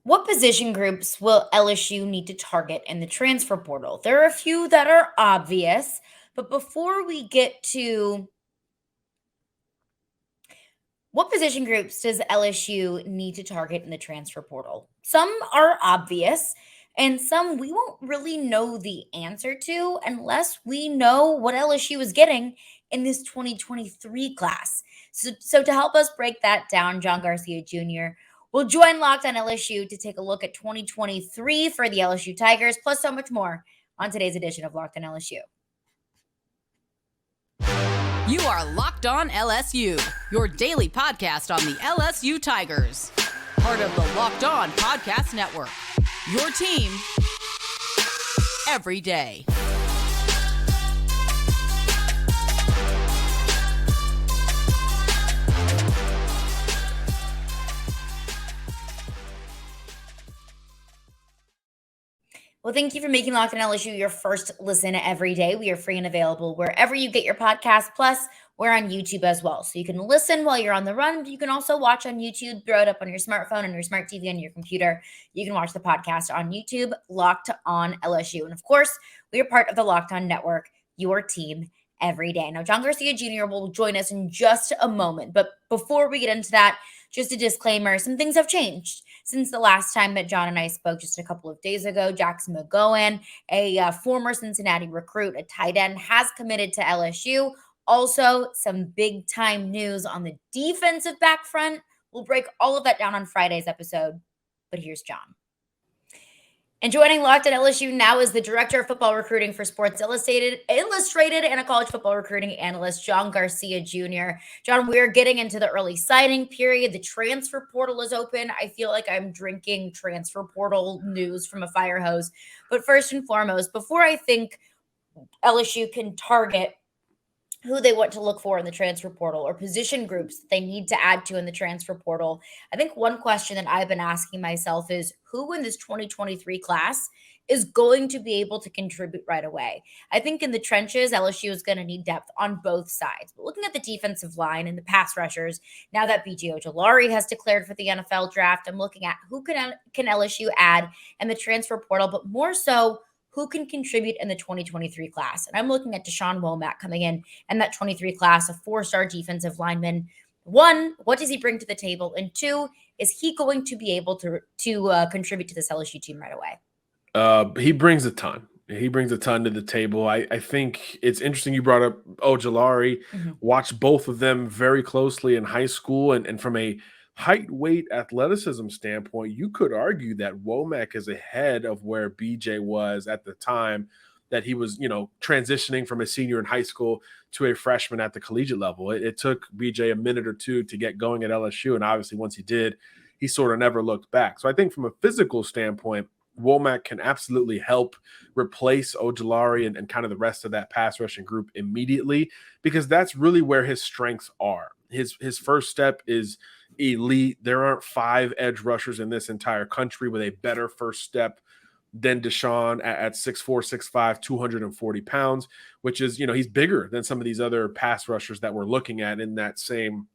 What position groups will LSU need to target in the transfer portal? There are a few that are obvious, but before we get to what position groups does LSU need to target in the transfer portal? Some are obvious, and some we won't really know the answer to unless we know what LSU is getting in this 2023 class. So to help us break that down, John Garcia Jr. will join Locked On LSU to take a look at 2023 for the LSU Tigers, plus so much more on today's edition of Locked On LSU. You are Locked On LSU, your daily podcast on the LSU Tigers. Part of the Locked On Podcast Network, your team every day. Well, thank you for making Locked On LSU your first listen every day. We are free and available wherever you get your podcast. Plus, we're on YouTube as well. So you can listen while you're on the run. You can also watch on YouTube, throw it up on your smartphone and your smart TV on your computer. You can watch the podcast on YouTube, Locked On LSU. And of course, we are part of the Locked On Network, your team every day. Now, John Garcia Jr. will join us in just a moment. But before we get into that, just a disclaimer, some things have changed since the last time that John and I spoke just a couple of days ago. Jackson McGowan, a former Cincinnati recruit, a tight end, has committed to LSU. Also, some big-time news on the defensive back front. We'll break all of that down on Friday's episode, but here's John. And joining Locked On LSU now is the Director of Football Recruiting for Sports Illustrated and a college football recruiting analyst, John Garcia Jr. John, we're getting into the early signing period. The transfer portal is open. I feel like I'm drinking transfer portal news from a fire hose. But first and foremost, before I think LSU can target who they want to look for in the transfer portal or position groups that they need to add to in the transfer portal, I think one question that I've been asking myself is who in this 2023 class is going to be able to contribute right away? I think in the trenches, LSU is going to need depth on both sides. But looking at the defensive line and the pass rushers, now that B.J. Ojulari has declared for the NFL draft, I'm looking at who can LSU add in the transfer portal, but more so, who can contribute in the 2023 class. And I'm looking at Dashawn Womack coming in that 23 class, a four-star defensive lineman. One, what does he bring to the table? And two, is he going to be able to contribute to this LSU team right away? He brings a ton. He brings a ton to the table. I think it's interesting you brought up Ojulari. Watched both of them very closely in high school. And from a height, weight, athleticism standpoint, you could argue that Womack is ahead of where BJ was at the time that he was, transitioning from a senior in high school to a freshman at the collegiate level. It took BJ a minute or two to get going at LSU, and obviously once he did, he sort of never looked back. So I think from a physical standpoint, Womack can absolutely help replace Ojulari and kind of the rest of that pass rushing group immediately, because that's really where his strengths are. His first step is elite. There aren't 5 edge rushers in this entire country with a better first step than Dashawn at 6'4", 6'5", 240 pounds, which is, he's bigger than some of these other pass rushers that we're looking at in that same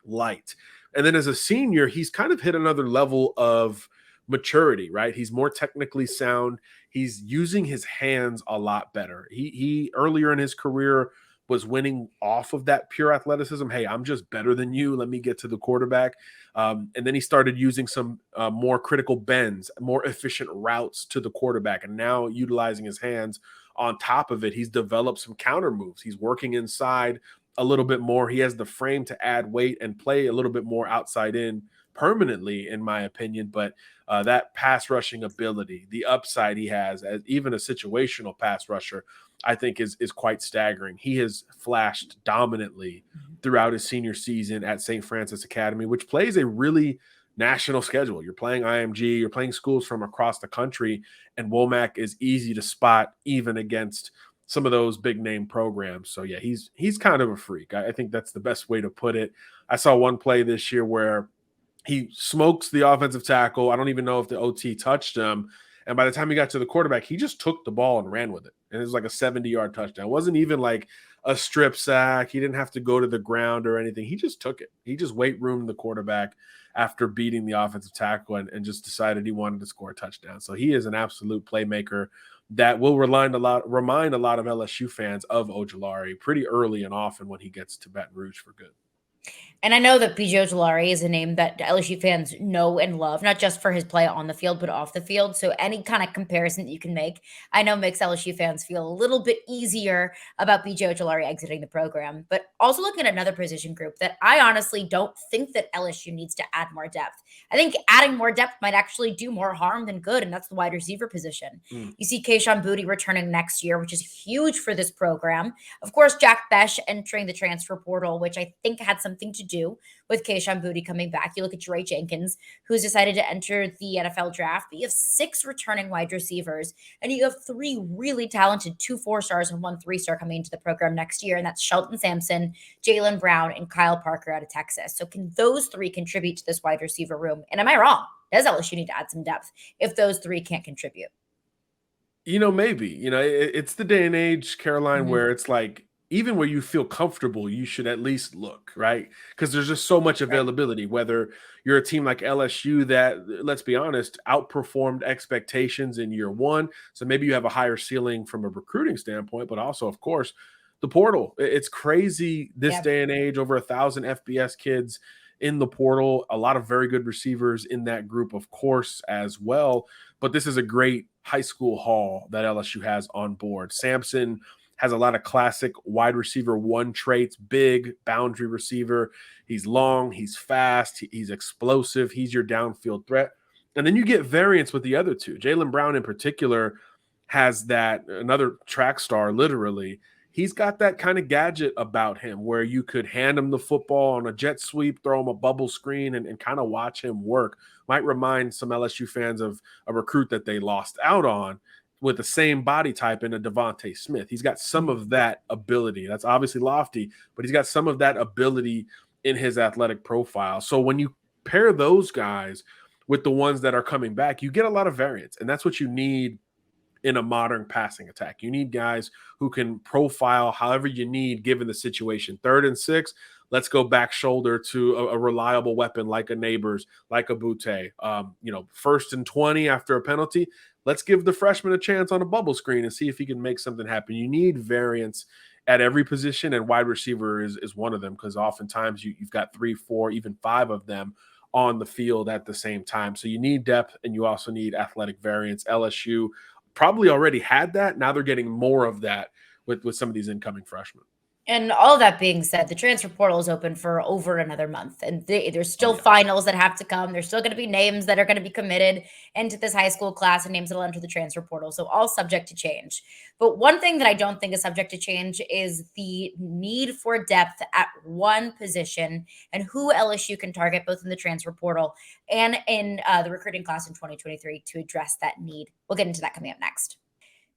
light. And then as a senior, he's kind of hit another level of maturity, right? He's more technically sound. He's using his hands a lot better. He earlier in his career was winning off of that pure athleticism. Hey, I'm just better than you. Let me get to the quarterback. And then he started using some more critical bends, more efficient routes to the quarterback. And now utilizing his hands on top of it, he's developed some counter moves. He's working inside a little bit more. He has the frame to add weight and play a little bit more outside in permanently, in my opinion. But that pass rushing ability, the upside he has as even a situational pass rusher, I think is quite staggering. He has flashed dominantly throughout his senior season at St. Francis Academy, which plays a really national schedule. You're playing IMG, you're playing schools from across the country, and Womack is easy to spot even against some of those big name programs. So yeah, he's kind of a freak. I think that's the best way to put it. I saw one play this year where he smokes the offensive tackle. I don't even know if the OT touched him. And by the time he got to the quarterback, he just took the ball and ran with it. And it was like a 70-yard touchdown. It wasn't even like a strip sack. He didn't have to go to the ground or anything. He just took it. He just weight roomed the quarterback after beating the offensive tackle and just decided he wanted to score a touchdown. So he is an absolute playmaker that will remind a lot of LSU fans of Ojulari pretty early and often when he gets to Baton Rouge for good. And I know that BJ Ojulari is a name that LSU fans know and love, not just for his play on the field, but off the field. So any kind of comparison that you can make, I know makes LSU fans feel a little bit easier about BJ Ojulari exiting the program. But also looking at another position group that I honestly don't think that LSU needs to add more depth. I think adding more depth might actually do more harm than good, and that's the wide receiver position. You see Kayshon Boutte returning next year, which is huge for this program. Of course, Jack Besh entering the transfer portal, which I think had something to do with Kayshon Boutte coming back. You look at Jere Jenkins, who's decided to enter the NFL draft, but you have 6 returning wide receivers, and you have 3 really talented 2 4-stars and 1 3-star coming into the program next year, and that's Shelton Sampson, Jalen Brown, and Kyle Parker out of Texas. So can those 3 contribute to this wide receiver room? And am I wrong? Does LSU need to add some depth if those 3 can't contribute? Maybe. It's the day and age, Caroline, where it's like, even where you feel comfortable, you should at least look, right? Because there's just so much availability, whether you're a team like LSU that, let's be honest, outperformed expectations in year 1. So maybe you have a higher ceiling from a recruiting standpoint, but also, of course, the portal. It's crazy this day and age, over 1,000 FBS kids in the portal, a lot of very good receivers in that group, of course, as well. But this is a great high school haul that LSU has on board. Sampson has a lot of classic wide receiver 1 traits, big boundary receiver. He's long, he's fast, he's explosive, he's your downfield threat. And then you get variance with the other 2. Jalen Brown in particular has that, another track star, literally. He's got that kind of gadget about him where you could hand him the football on a jet sweep, throw him a bubble screen, and kind of watch him work. Might remind some LSU fans of a recruit that they lost out on with the same body type in a Devontae Smith. He's got some of that ability. That's obviously lofty, but he's got some of that ability in his athletic profile. So when you pair those guys with the ones that are coming back, you get a lot of variance, and that's what you need in a modern passing attack. You need guys who can profile however you need given the situation. 3rd and 6, let's go back shoulder to a reliable weapon like a Neighbors, like a Boutte. 1st and 20 after a penalty, let's give the freshman a chance on a bubble screen and see if he can make something happen. You need variance at every position, and wide receiver is one of them, because oftentimes you've got 3, 4, even 5 of them on the field at the same time. So you need depth, and you also need athletic variance. LSU probably already had that. Now they're getting more of that with some of these incoming freshmen. And all that being said, the transfer portal is open for over another month, and there's still finals that have to come. There's still going to be names that are going to be committed into this high school class and names that will enter the transfer portal. So all subject to change. But one thing that I don't think is subject to change is the need for depth at one position and who LSU can target both in the transfer portal and in the recruiting class in 2023 to address that need. We'll get into that coming up next.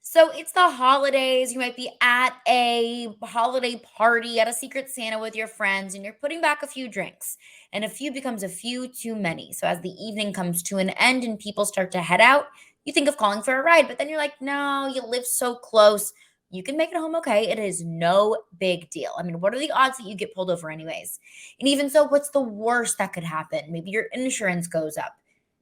So it's the holidays. You might be at a holiday party, at a Secret Santa with your friends, and you're putting back a few drinks. And a few becomes a few too many. So as the evening comes to an end and people start to head out, you think of calling for a ride. But then you're like, no, you live so close. You can make it home okay. It is no big deal. I mean, what are the odds that you get pulled over anyways? And even so, what's the worst that could happen? Maybe your insurance goes up.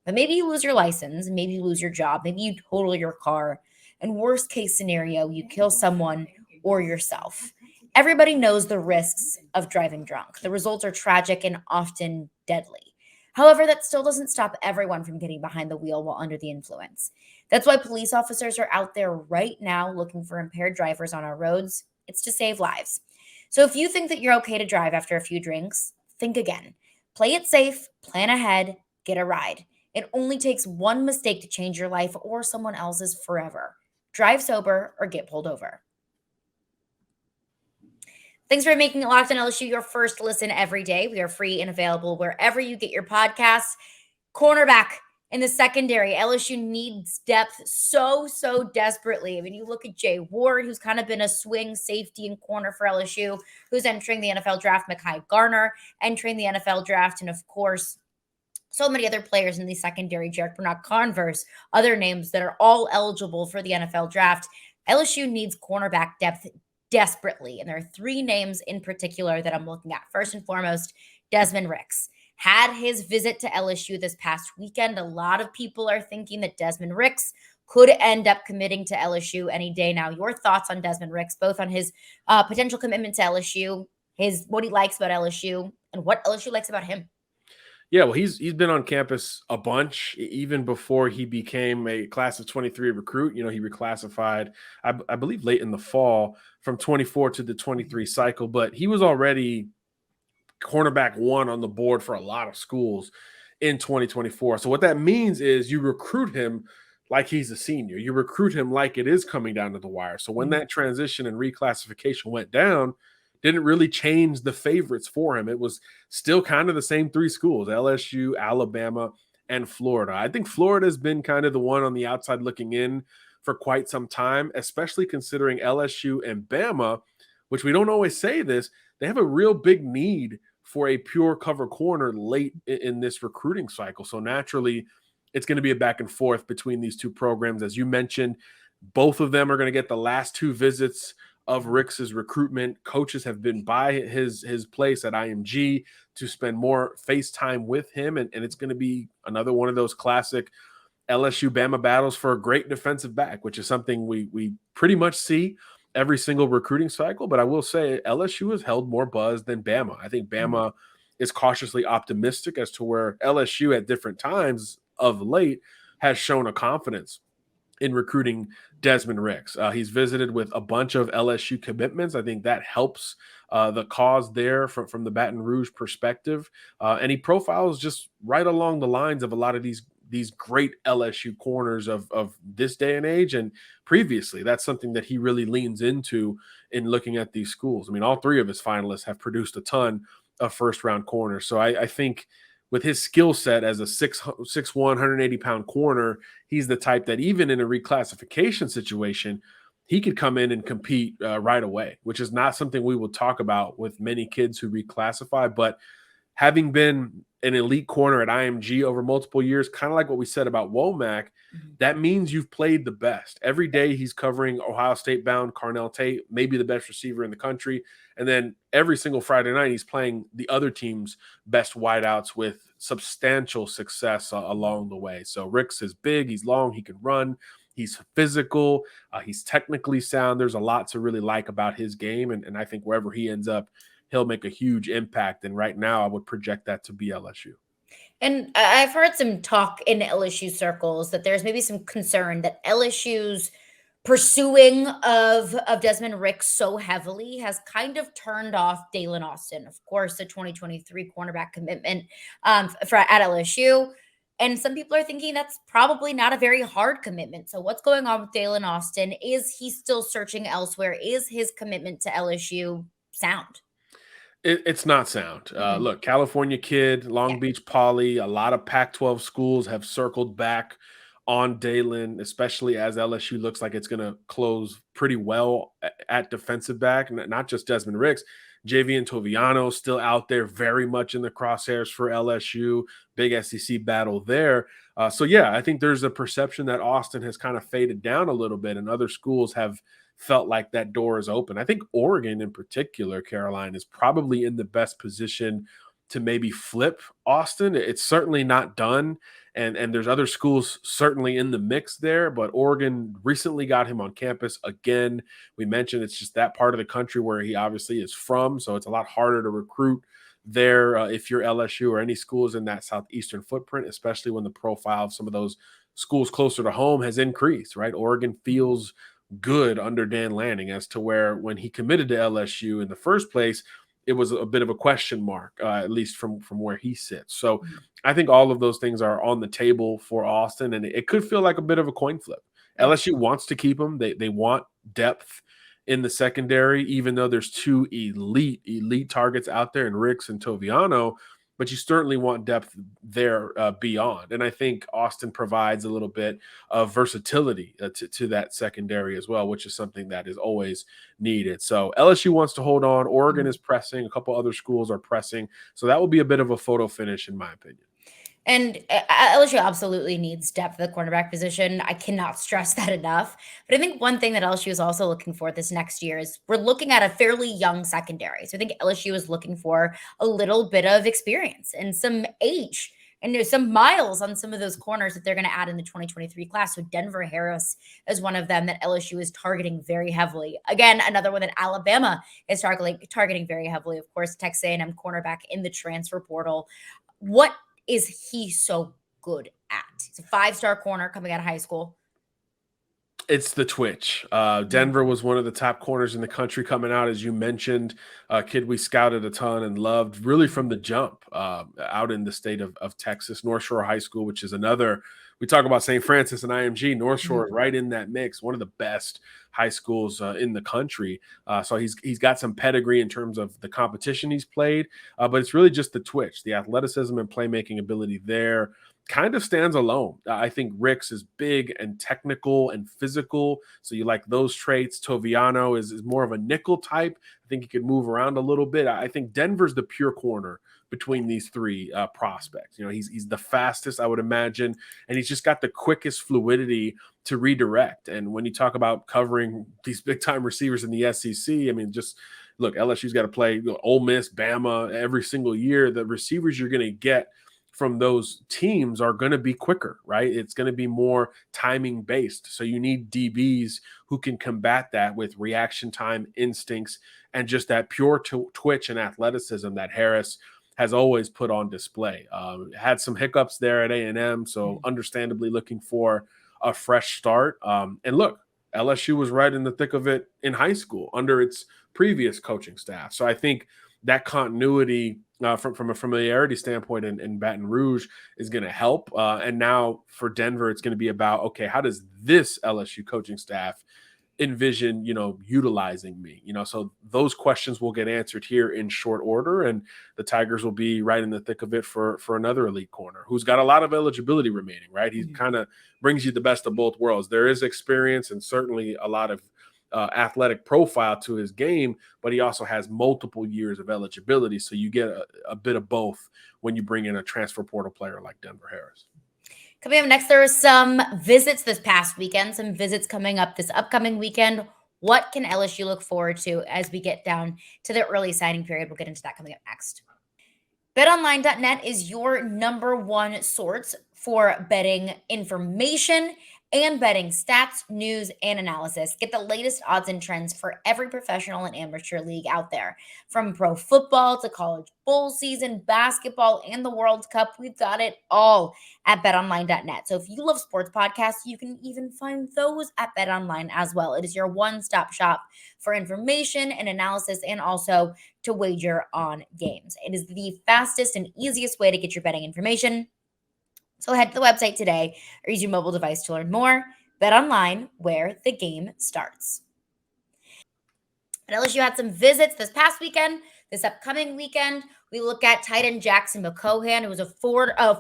But maybe you lose your license. Maybe you lose your job. Maybe you total your car. And worst case scenario, you kill someone or yourself. Everybody knows the risks of driving drunk. The results are tragic and often deadly. However, that still doesn't stop everyone from getting behind the wheel while under the influence. That's why police officers are out there right now looking for impaired drivers on our roads. It's to save lives. So if you think that you're okay to drive after a few drinks, think again. Play it safe, plan ahead, get a ride. It only takes one mistake to change your life or someone else's forever. Drive sober or get pulled over. Thanks for making Locked On LSU your first listen every day. We are free and available wherever you get your podcasts. Cornerback in the secondary. LSU needs depth so desperately. I mean, you look at Jay Ward, who's kind of been a swing safety and corner for LSU, who's entering the NFL draft. Mekhi Garner entering the NFL draft. And of course, so many other players in the secondary, Jarek Bernard-Converse, other names that are all eligible for the NFL draft. LSU needs cornerback depth desperately. And there are 3 names in particular that I'm looking at. First and foremost, Desmond Ricks. had his visit to LSU this past weekend. A lot of people are thinking that Desmond Ricks could end up committing to LSU any day now. Your thoughts on Desmond Ricks, both on his potential commitment to LSU, what he likes about LSU, and what LSU likes about him. Yeah, well, he's been on campus a bunch even before he became a class of 23 recruit. You know, he reclassified, I believe, late in the fall from 24 to the 23 cycle, but he was already cornerback 1 on the board for a lot of schools in 2024. So what that means is you recruit him like he's a senior. You recruit him like it is coming down to the wire. So when that transition and reclassification went down, didn't really change the favorites for him. It was still kind of the same 3 schools, LSU, Alabama, and Florida. I think Florida has been kind of the one on the outside looking in for quite some time, especially considering LSU and Bama, which we don't always say this, they have a real big need for a pure cover corner late in this recruiting cycle. So naturally, it's going to be a back and forth between these 2 programs. As you mentioned, both of them are going to get the last 2 visits of Ricks's recruitment. Coaches have been by his place at IMG to spend more face time with him. And it's going to be another one of those classic LSU Bama battles for a great defensive back, which is something we pretty much see every single recruiting cycle. But I will say LSU has held more buzz than Bama. I think Bama is cautiously optimistic as to where LSU at different times of late has shown a confidence in recruiting Desmond Ricks. He's visited with a bunch of LSU commitments. I think that helps the cause there from the Baton Rouge perspective. And he profiles just right along the lines of a lot of these great LSU corners of this day and age and previously. That's something that he really leans into in looking at these schools. I mean, all 3 of his finalists have produced a ton of first-round corners. So I think with his skill set as a 6'1", 180-pound corner, he's the type that even in a reclassification situation, he could come in and compete right away, which is not something we will talk about with many kids who reclassify. But having been an elite corner at IMG over multiple years, kind of like what we said about Womack, that means you've played the best. Every day he's covering Ohio State-bound Carnell Tate, maybe the best receiver in the country. And then every single Friday night he's playing the other team's best wideouts with substantial success along the way. So Ricks is big, he's long, he can run, he's physical, he's technically sound. There's a lot to really like about his game. And I think wherever he ends up, he'll make a huge impact. And right now I would project that to be LSU. And I've heard some talk in LSU circles that there's maybe some concern that LSU's pursuing of Desmond Ricks so heavily has kind of turned off Dalen Austin, of course, the 2023 cornerback commitment at LSU. And some people are thinking that's probably not a very hard commitment. So what's going on with Dalen Austin? Is he still searching elsewhere? Is his commitment to LSU sound? It's not sound. Look, California kid, Long Beach Poly, a lot of Pac-12 schools have circled back on Dalen, especially as LSU looks like it's going to close pretty well at defensive back, not just Desmond Ricks. Javian Toviano still out there very much in the crosshairs for LSU. Big SEC battle there. So, yeah, I think there's a perception that Austin has kind of faded down a little bit, and other schools have felt like that door is open. I think Oregon in particular, Caroline, is probably in the best position to maybe flip Austin. It's certainly not done. And there's other schools certainly in the mix there, but Oregon recently got him on campus again. We mentioned it's just that part of the country where he obviously is from, so it's a lot harder to recruit there if you're LSU or any schools in that southeastern footprint, especially when the profile of some of those schools closer to home has increased, right? Oregon feels good under Dan Lanning as to where when he committed to LSU in the first place, it was a bit of a question mark, at least from where he sits. So I think all of those things are on the table for Austin, and it could feel like a bit of a coin flip. LSU wants to keep him. They want depth in the secondary, even though there's 2 elite targets out there in Ricks and Toviano, but you certainly want depth there beyond. And I think Austin provides a little bit of versatility to that secondary as well, which is something that is always needed. So LSU wants to hold on. Oregon is pressing. A couple other schools are pressing. So that will be a bit of a photo finish, in my opinion. And LSU absolutely needs depth at the cornerback position. I cannot stress that enough. But I think one thing that LSU is also looking for this next year is we're looking at a fairly young secondary. So I think LSU is looking for a little bit of experience and some age. And there's some miles on some of those corners that they're going to add in the 2023 class. So Denver Harris is one of them that LSU is targeting very heavily. Again, another one that Alabama is targeting very heavily. Of course, Texas A&M cornerback in the transfer portal. What is he so good at? He's a 5-star corner coming out of high school. It's the twitch. Denver was one of the top corners in the country coming out, as you mentioned. A kid we scouted a ton and loved really from the jump out in the state of Texas. North Shore High School, which is another, we talk about St. Francis and IMG. North Shore is right in that mix, one of the best high schools in the country. So he's got some pedigree in terms of the competition he's played, but it's really just the twitch, the athleticism and playmaking ability there. Kind of stands alone. I think Ricks is big and technical and physical, so you like those traits. Toviano is more of a nickel type. I think he could move around a little bit. I think Denver's the pure corner between these three prospects. You know, he's the fastest, I would imagine, and he's just got the quickest fluidity to redirect. And when you talk about covering these big-time receivers in the SEC, I mean, just look, LSU's got to play Ole Miss, Bama every single year. The receivers you're going to get from those teams are going to be quicker, right? It's going to be more timing based. So you need DBs who can combat that with reaction time, instincts, and just that pure twitch and athleticism that Harris has always put on display. Had some hiccups there at A&M, so understandably looking for a fresh start. And look, LSU was right in the thick of it in high school under its previous coaching staff. So I think that continuity from a familiarity standpoint in Baton Rouge is going to help. And now for Denver, it's going to be about, okay, how does this LSU coaching staff envision, utilizing me? So those questions will get answered here in short order, and the Tigers will be right in the thick of it for another elite corner who's got a lot of eligibility remaining, right? He kind of brings you the best of both worlds. There is experience and certainly a lot of athletic profile to his game, but he also has multiple years of eligibility. So you get a bit of both when you bring in a transfer portal player like Denver Harris. Coming up next, there are some visits this past weekend, some visits coming up this upcoming weekend. What can LSU look forward to as we get down to the early signing period? We'll get into that coming up next. BetOnline.net is your number one source for betting information and betting stats, news, and analysis. Get the latest odds and trends for every professional and amateur league out there. From pro football to college bowl season, basketball, and the World Cup, we've got it all at betonline.net. So if you love sports podcasts, you can even find those at BetOnline as well. It is your one-stop shop for information and analysis, and also to wager on games. It is the fastest and easiest way to get your betting information. So head to the website today or use your mobile device to learn more. Bet online, where the game starts. And LSU had some visits this past weekend. This upcoming weekend, we look at tight end Jackson McCohan, who was a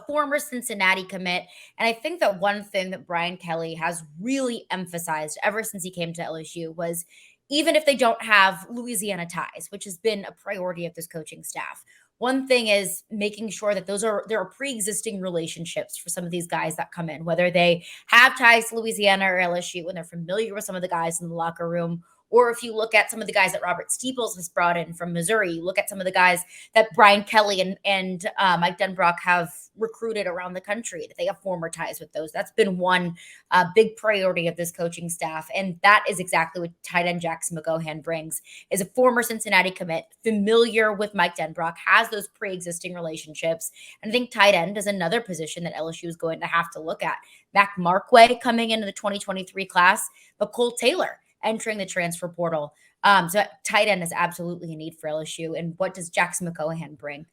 former Cincinnati commit. And I think that one thing that Brian Kelly has really emphasized ever since he came to LSU was, even if they don't have Louisiana ties, which has been a priority of this coaching staff, one thing is making sure that there are pre-existing relationships for some of these guys that come in, whether they have ties to Louisiana or LSU, when they're familiar with some of the guys in the locker room. Or if you look at some of the guys that Robert Steeples has brought in from Missouri, you look at some of the guys that Brian Kelly and Mike Denbrock have recruited around the country, that they have former ties with those. That's been one big priority of this coaching staff. And that is exactly what tight end Jackson McCohan brings, is a former Cincinnati commit, familiar with Mike Denbrock, has those pre-existing relationships. And I think tight end is another position that LSU is going to have to look at. Mac Markway coming into the 2023 class, but Cole Taylor entering the transfer portal. So tight end is absolutely a need for LSU. And what does Jackson McCohan bring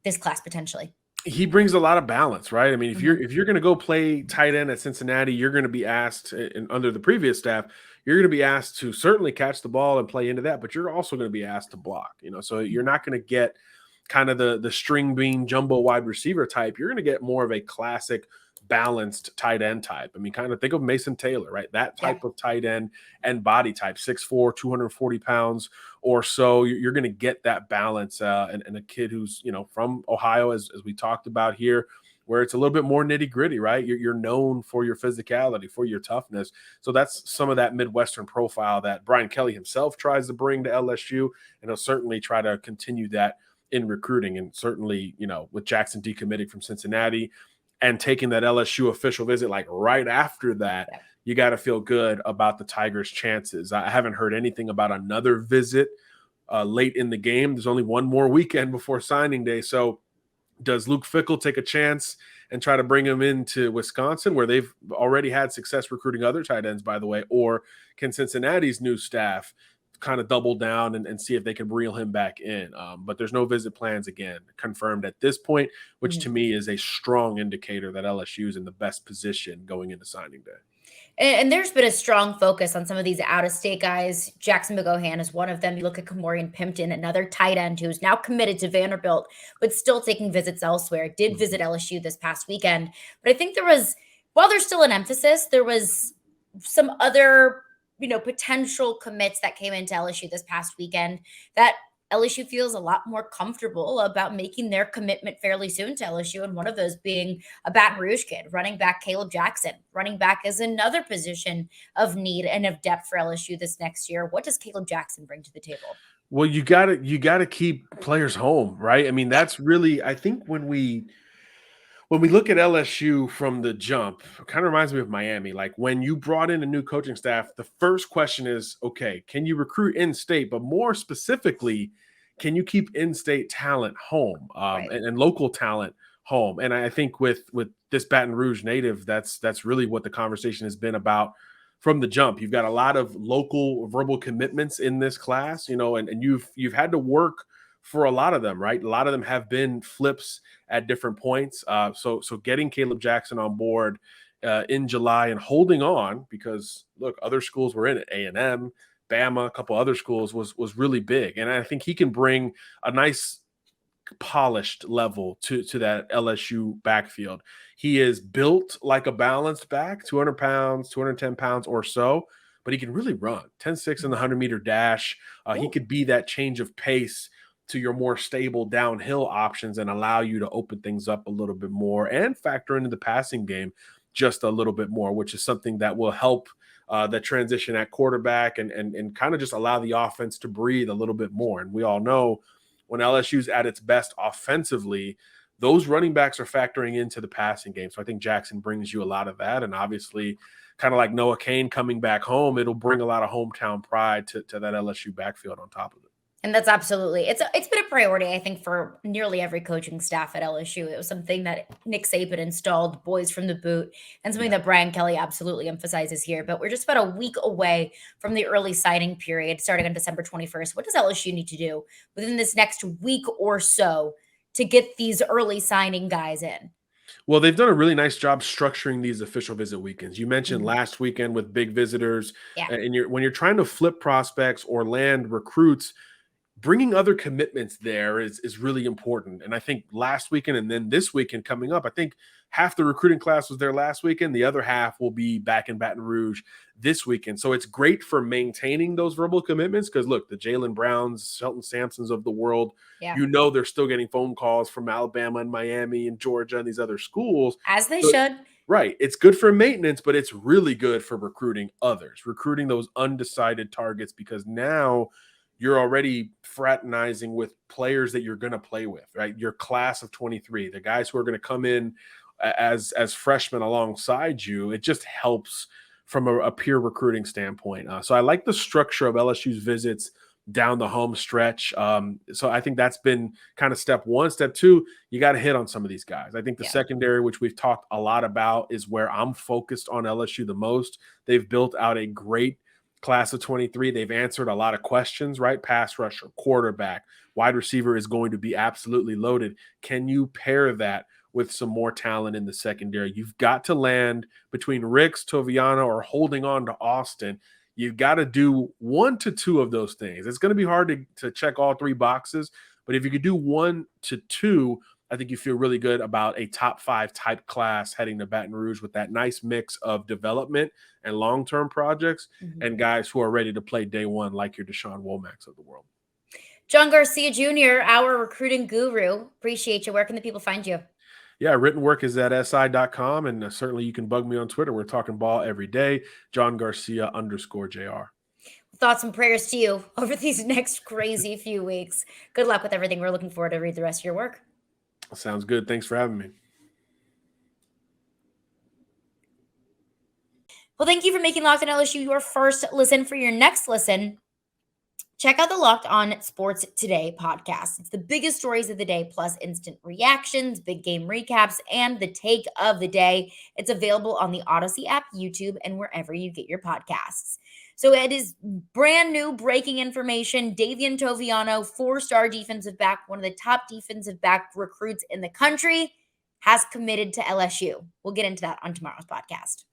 this class potentially? He brings a lot of balance, right? I mean, if you're going to go play tight end at Cincinnati, you're going to be asked, and under the previous staff, you're going to be asked to certainly catch the ball and play into that, but you're also going to be asked to block. So you're not going to get kind of the string bean jumbo wide receiver type. You're going to get more of a classic balanced tight end type. I mean, kind of think of Mason Taylor, right? That type of tight end and body type, 6'4", 240 pounds or so. You're going to get that balance and a kid who's, from Ohio, as we talked about here, where it's a little bit more nitty gritty, right? You're known for your physicality, for your toughness. So that's some of that Midwestern profile that Brian Kelly himself tries to bring to LSU, and he'll certainly try to continue that in recruiting. And certainly, with Jackson decommitting from Cincinnati and taking that LSU official visit, like right after that, you got to feel good about the Tigers' chances. I haven't heard anything about another visit late in the game. There's only one more weekend before signing day. So does Luke Fickell take a chance and try to bring him into Wisconsin, where they've already had success recruiting other tight ends, by the way, or can Cincinnati's new staff kind of double down and see if they can reel him back in? But there's no visit plans, again, confirmed at this point, which to me is a strong indicator that LSU is in the best position going into signing day. And there's been a strong focus on some of these out-of-state guys. Jackson McGohan is one of them. You look at Kamorian Pimpton, another tight end who's now committed to Vanderbilt, but still taking visits elsewhere. Did visit LSU this past weekend. But I think while there's still an emphasis, there was some other, potential commits that came into LSU this past weekend that LSU feels a lot more comfortable about making their commitment fairly soon to LSU, and one of those being a Baton Rouge kid, running back Caleb Jackson. Running back is another position of need and of depth for LSU this next year. What does Caleb Jackson bring to the table? Well, you gotta keep players home, right? I mean, that's really, I think when we look at LSU from the jump, it kind of reminds me of Miami. Like when you brought in a new coaching staff, the first question is, okay, can you recruit in-state? But more specifically, can you keep in-state talent home and local talent home? And I think with this Baton Rouge native, that's really what the conversation has been about from the jump. You've got a lot of local verbal commitments in this class, and you've had to work for a lot of them, right? A lot of them have been flips at different points. So getting Caleb Jackson on board in July and holding on, because look, other schools were in it, A&M, Bama, a couple other schools, was really big. And I think he can bring a nice polished level to that LSU backfield. He is built like a balanced back, 200 pounds, 210 pounds or so, but he can really run 10-6 in the 100-meter dash. He could be that change of pace to your more stable downhill options and allow you to open things up a little bit more and factor into the passing game just a little bit more, which is something that will help the transition at quarterback and kind of just allow the offense to breathe a little bit more. And we all know when LSU's at its best offensively, those running backs are factoring into the passing game. So I think Jackson brings you a lot of that. And obviously, kind of like Noah Cain coming back home, it'll bring a lot of hometown pride to that LSU backfield on top of it. And that's absolutely, it's been a priority, I think, for nearly every coaching staff at LSU. It was something that Nick Saban installed, boys from the boot, and something that Brian Kelly absolutely emphasizes here. But we're just about a week away from the early signing period, starting on December 21st. What does LSU need to do within this next week or so to get these early signing guys in? Well, they've done a really nice job structuring these official visit weekends. You mentioned last weekend with big visitors, and when you're trying to flip prospects or land recruits, bringing other commitments there is really important. And I think last weekend and then this weekend coming up, I think half the recruiting class was there last weekend. The other half will be back in Baton Rouge this weekend. So it's great for maintaining those verbal commitments because, look, the Jaylen Browns, Shelton Sampsons of the world, they're still getting phone calls from Alabama and Miami and Georgia and these other schools. As they should. Right. It's good for maintenance, but it's really good for recruiting others, recruiting those undecided targets, because now you're already fraternizing with players that you're going to play with, right? Your class of 23, the guys who are going to come in as freshmen alongside you. It just helps from a peer recruiting standpoint. So I like the structure of LSU's visits down the home stretch. So I think that's been kind of step one. Step two, you got to hit on some of these guys. I think the secondary, which we've talked a lot about, is where I'm focused on LSU the most. They've built out a great class of 23. They've answered a lot of questions, right? Pass rusher, quarterback, wide receiver is going to be absolutely loaded. Can you pair that with some more talent in the secondary? You've got to land between Ricks, Toviano, or holding on to Austin. You've got to do 1 to 2 of those things. It's going to be hard to check all 3 boxes, but if you could do 1 to 2, I think you feel really good about a top 5 type class heading to Baton Rouge with that nice mix of development and long-term projects and guys who are ready to play day one, like your Dashawn Womacks of the world. John Garcia Jr., our recruiting guru. Appreciate you. Where can the people find you? Yeah, written work is at si.com, and certainly you can bug me on Twitter. We're talking ball every day. John Garcia _JR. Thoughts and prayers to you over these next crazy few weeks. Good luck with everything. We're looking forward to read the rest of your work. Sounds good. Thanks for having me. Well, thank you for making Locked On LSU your first listen. For your next listen, check out the Locked On Sports Today podcast. It's the biggest stories of the day, plus instant reactions, big game recaps, and the take of the day. It's available on the Odyssey app, YouTube, and wherever you get your podcasts. So it is brand new breaking information. Davian Toviano, 4-star defensive back, one of the top defensive back recruits in the country, has committed to LSU. We'll get into that on tomorrow's podcast.